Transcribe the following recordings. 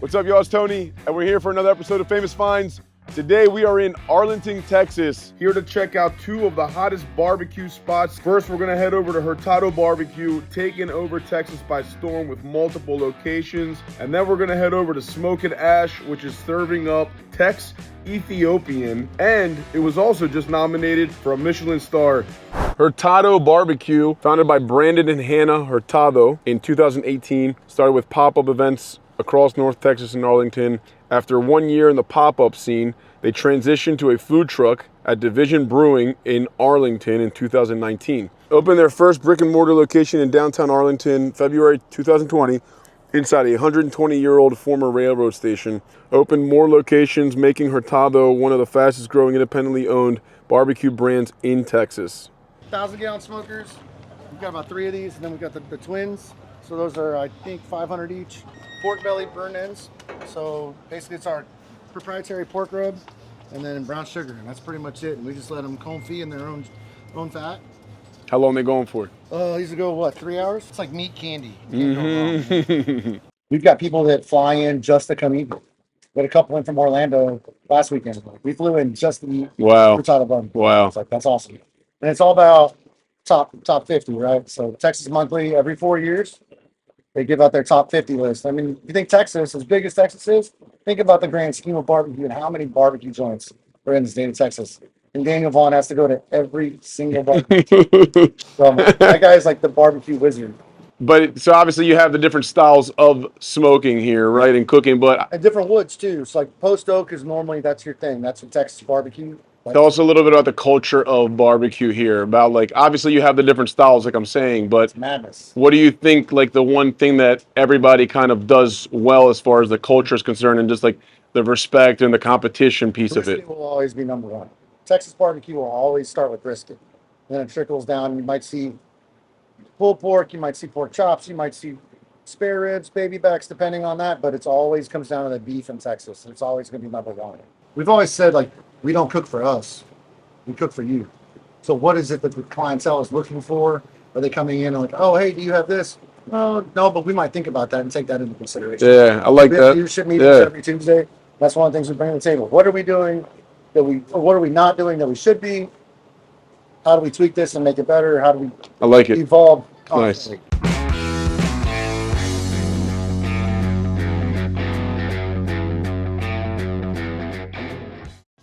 What's up, y'all? It's Tony, and we're here for another episode of Famous Finds. Today we are in Arlington, Texas, here to check out two of the hottest barbecue spots. First, we're gonna head over to Hurtado Barbecue, taking over Texas by storm with multiple locations. And then we're gonna head over to Smoke'N Ash, which is serving up Tex Ethiopian, and it was also just nominated for a Michelin star. Hurtado Barbecue, founded by Brandon and Hannah Hurtado in 2018, started with pop-up events across North Texas and Arlington. After 1 year in the pop-up scene, they transitioned to a food truck at Division Brewing in Arlington in 2019. Opened their first brick and mortar location in downtown Arlington, February 2020, inside a 120-year-old former railroad station. Opened more locations, making Hurtado one of the fastest growing independently owned barbecue brands in Texas. 1,000-gallon smokers. We've got about 3 of these, and then we've got the twins. So those are, I think, 500 each. Pork belly burn ends. So basically it's our proprietary pork rub and then brown sugar, and that's pretty much it. And we just let them confit in their own fat. How long are they going for? These will go, what, 3 hours? It's like meat candy. We've got people that fly in just to come eat. We had a couple in from Orlando last weekend. We flew in just to eat. Wow. Hurtado Barbecue. Wow. It's like, that's awesome. And it's all about top 50, right? So Texas Monthly, every 4 years, they give out their top 50 list. I mean, if you think Texas, as big as Texas is, think about the grand scheme of barbecue and how many barbecue joints are in the state of Texas. And Daniel Vaughn has to go to every single barbecue. So that guy is like the barbecue wizard. But so obviously you have the different styles of smoking here, right, and cooking, but And different woods too. So like post oak is normally, that's your thing. That's what Texas barbecue. tell us a little bit about the culture of barbecue here. About, like, obviously you have the different styles, like I'm saying, but It's madness. what do you think, like, the one thing that everybody kind of does well as far as the culture is concerned, and just like the respect and the competition piece of Brisket it? will always be number one. Texas barbecue will always start with brisket. Then it trickles down. You might see pulled pork, you might see pork chops, you might see spare ribs, baby backs, depending on that. But it's always comes down to the beef in Texas. It's always going to be number one. We've always said, like, we don't cook for us, we cook for you. So what is it that the clientele is looking for? Are they coming in and like, oh, hey, do you have this? No, but we might think about that and take that into consideration. Yeah, I like We have that. leadership meetings every Tuesday. That's one of the things we bring to the table. What are we doing or what are we not doing that we should be? How do we tweak this and make it better? How do we I like it. evolve Nice. constantly?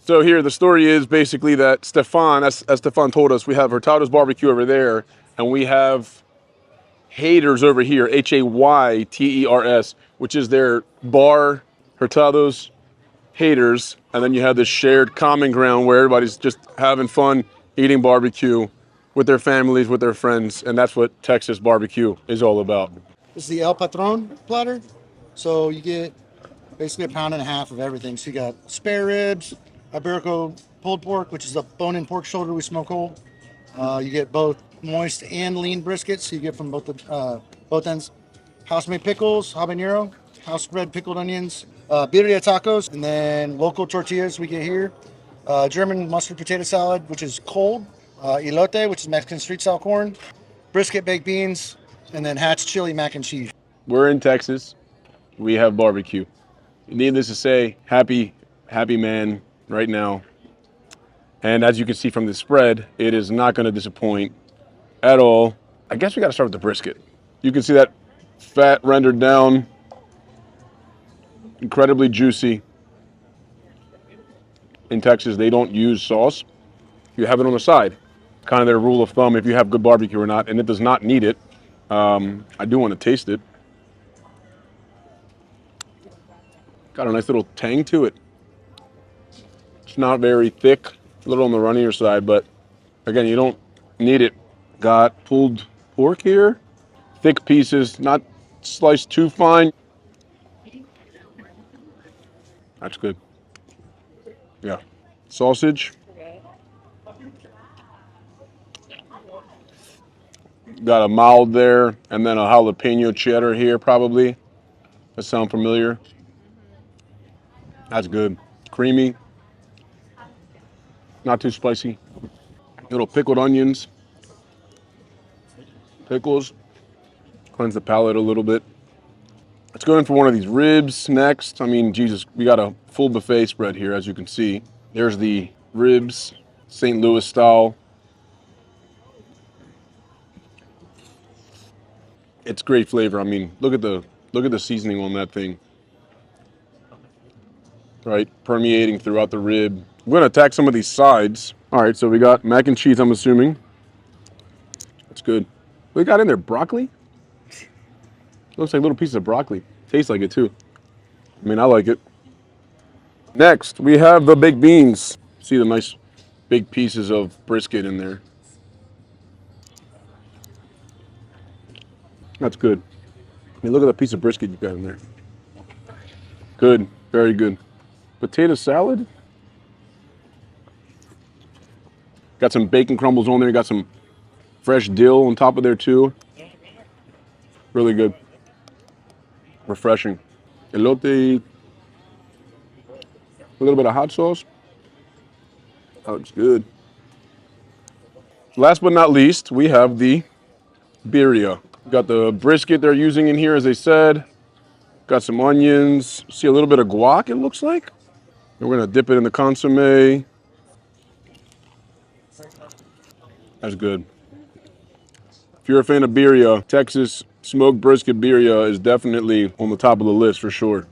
So here, the story is basically that Stefan, as Stefan told us, we have Hurtado's Barbecue over there, and we have Haters over here, Hayters, which is their bar, Hurtado's Haters, and then you have this shared common ground where everybody's just having fun, eating barbecue with their families, with their friends, and that's what Texas barbecue is all about. This is the El Patron platter. So you get basically 1.5 pounds of everything. So you got spare ribs, Iberico pulled pork, which is a bone-in pork shoulder we smoke whole. You get both moist and lean briskets, so you get from both ends. House-made pickles, habanero, house-bred pickled onions, birria tacos, and then local tortillas we get here. German mustard potato salad, which is cold. Elote, which is Mexican street-style corn. Brisket baked beans, and then Hatch chili mac and cheese. We're in Texas. We have barbecue. Needless to say, happy man right now. And as you can see from the spread, it is not going to disappoint at all. I guess we got to start with the brisket. You can see that fat rendered down, incredibly juicy. In Texas, they don't use sauce. You have it on the side. Kind of their rule of thumb if you have good barbecue or not, and it does not need it. I do want to taste it. Got a nice little tang to it. It's not very thick, a little on the runnier side, but again, you don't need it. Got pulled pork here. Thick pieces, not sliced too fine. That's good. Yeah. Sausage. Got a mild there, and then a jalapeno cheddar here, probably. That sound familiar? That's good. Creamy. Not too spicy. Little pickled onions. Pickles. Cleanse the palate a little bit. Let's go in for one of these ribs next. I mean, Jesus, we got a full buffet spread here, as you can see. There's the ribs, St. Louis style. It's great flavor. I mean, look at the seasoning on that thing. Right, permeating throughout the rib. I'm gonna attack some of these sides. All right, so we got mac and cheese, I'm assuming. That's good. We got in there broccoli. Looks like little pieces of broccoli. Tastes like it too. I mean, I like it. Next, we have the baked beans. See the nice big pieces of brisket in there. That's good. I mean, look at that piece of brisket you got in there. Good, very good. Potato salad. Got some bacon crumbles on there. Got some fresh dill on top of there too. Really good. Refreshing. Elote. A little bit of hot sauce. That looks good. Last but not least, we have the birria. Got the brisket they're using in here, as they said. Got some onions. See a little bit of guac, it looks like. And we're gonna dip it in the consomme. That's good. If you're a fan of birria, Texas smoked brisket birria is definitely on the top of the list for sure.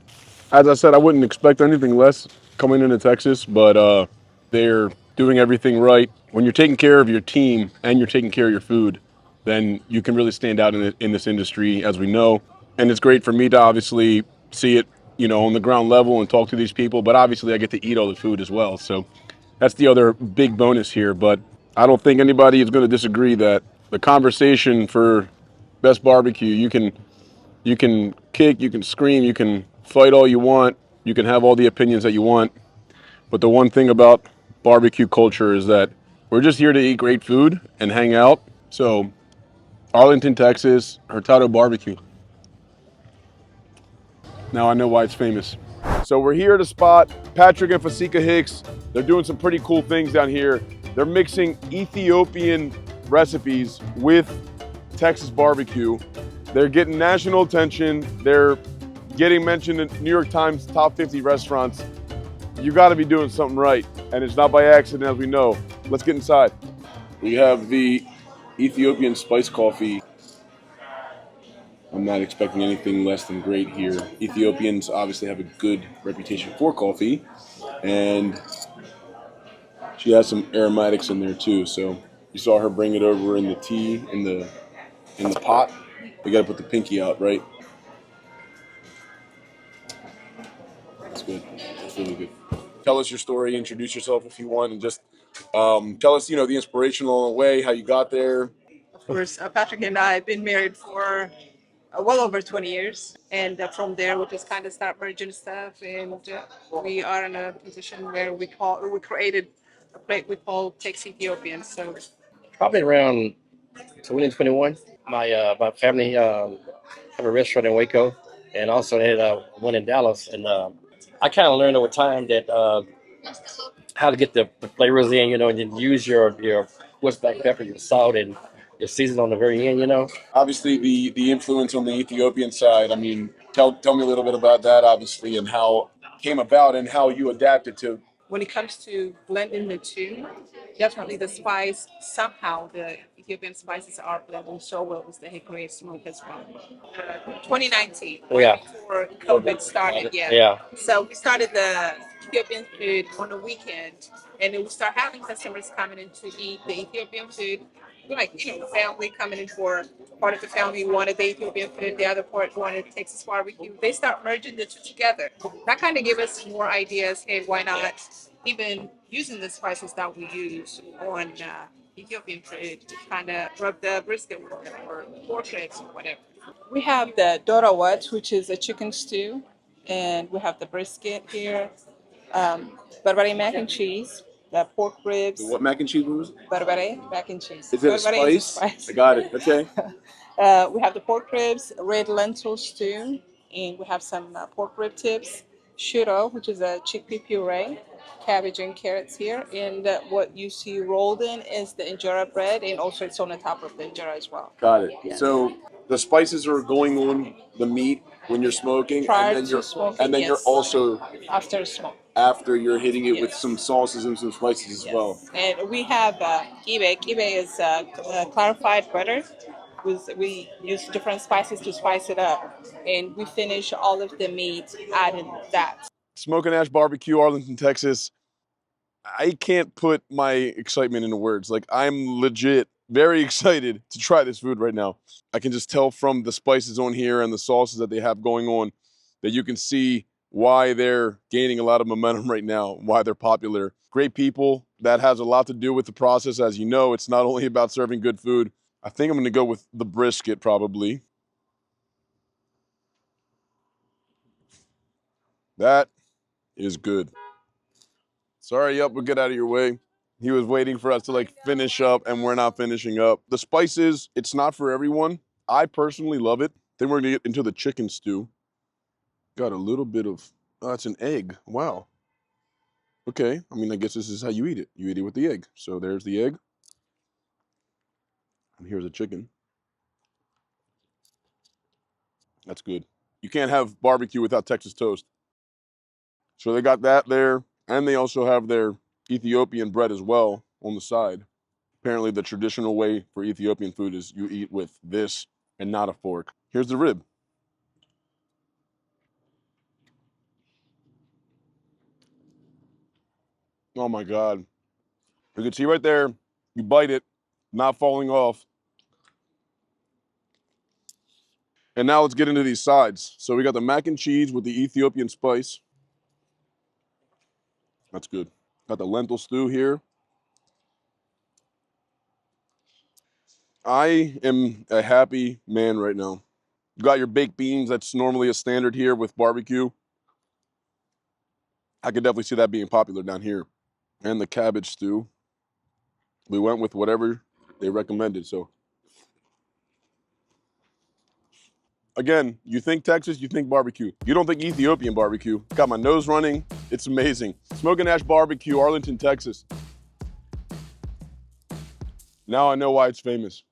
As I said, I wouldn't expect anything less coming into Texas, but they're doing everything right. When you're taking care of your team and you're taking care of your food, then you can really stand out in this industry, as we know. And it's great for me to obviously see it, on the ground level and talk to these people. But obviously, I get to eat all the food as well. So that's the other big bonus here. But I don't think anybody is going to disagree that the conversation for best barbecue, you can kick, you can scream, you can fight all you want, you can have all the opinions that you want. But the one thing about barbecue culture is that we're just here to eat great food and hang out. So, Arlington, Texas, Hurtado Barbecue. Now I know why it's famous. So we're here to spot Patrick and Fasika Hicks. They're doing some pretty cool things down here. They're mixing Ethiopian recipes with Texas barbecue. They're getting national attention. They're getting mentioned in New York Times top 50 restaurants. You got to be doing something right, and it's not by accident, as we know. Let's get inside. We have the Ethiopian spice coffee. I'm not expecting anything less than great here. Ethiopians obviously have a good reputation for coffee, and she has some aromatics in there too. So you saw her bring it over in the tea in the pot. We got to put the pinky out, right? That's good. That's really good. Tell us your story. Introduce yourself if you want, and just tell us, the inspiration along the way, how you got there. Of course, Patrick and I have been married for well over 20 years. And from there, we just kind of start merging stuff. And we are in a position where we created a plate we call Texas Ethiopian. So Probably around 2021. My family have a restaurant in Waco, and also they had one in Dallas. And I kind of learned over time that how to get the flavors in, and then use your what's black pepper, your salt, and your season on the very end. Obviously, the influence on the Ethiopian side. I mean, tell me a little bit about that, obviously, and how it came about and how you adapted to. when it comes to blending the two, definitely the spice, somehow the Ethiopian spices are blending so well with the hickory smoke as well. 2019, Yeah, right before COVID started, yeah. yeah. So we started the Ethiopian food on the weekend, and then we start having customers coming in to eat the Ethiopian food. Like, family coming in for part of the family wanted the Ethiopian food, the other part wanted Texas barbecue. They start merging the two together. That kind of gave us more ideas. Hey, why not even using the spices that we use on Ethiopian food to kind of rub the brisket with it or pork ribs or whatever. We have the dorawat, which is a chicken stew, and we have the brisket here, barbare mac and cheese, the pork ribs, What mac and cheese was it? barbare mac and cheese. Is it a Barbare is a spice? spice. I got it. Okay. We have the pork ribs, red lentil stew, and we have some pork rib tips, shiro, which is a chickpea puree, cabbage and carrots here, and what you see rolled in is the injera bread, and also it's on the top of the injera as well. Got it. Yes. So The spices are going on the meat when you're smoking, Prior and then to you're smoking, you're yes. also After smoke. after you're hitting it with Yes. some sauces and some spices as well. Yes. And we have kibe. Kibe is clarified butter. We use different spices to spice it up. And we finish all of the meat adding that. Smoke'N Ash Barbecue, Arlington, Texas. I can't put my excitement into words. Like, I'm legit very excited to try this food right now. I can just tell from the spices on here and the sauces that they have going on that you can see why they're gaining a lot of momentum right now, why they're popular. Great people. That has a lot to do with the process. As you know, it's not only about serving good food. I think I'm going to go with the brisket probably. That is good. Sorry, yup, we'll get out of your way. He was waiting for us to like finish up and we're not finishing up. The spices, it's not for everyone. I personally love it. Then we're gonna get into the chicken stew. Got a little bit of, oh, that's an egg. Wow. Okay, I mean, I guess this is how you eat it. You eat it with the egg. So there's the egg. And here's the chicken. That's good. You can't have barbecue without Texas toast. So they got that there. And they also have their Ethiopian bread as well on the side. Apparently the traditional way for Ethiopian food is you eat with this and not a fork. Here's the rib. Oh my God. You can see right there, you bite it, not falling off. And now let's get into these sides. So we got the mac and cheese with the Ethiopian spice. That's good. Got the lentil stew here. I am a happy man right now. You got your baked beans, that's normally a standard here with barbecue. I could definitely see that being popular down here. And the cabbage stew. We went with whatever they recommended, so. Again, you think Texas, you think barbecue. You don't think Ethiopian barbecue. Got my nose running. It's amazing. Smoke'N Ash Barbecue, Arlington, Texas. Now I know why it's famous.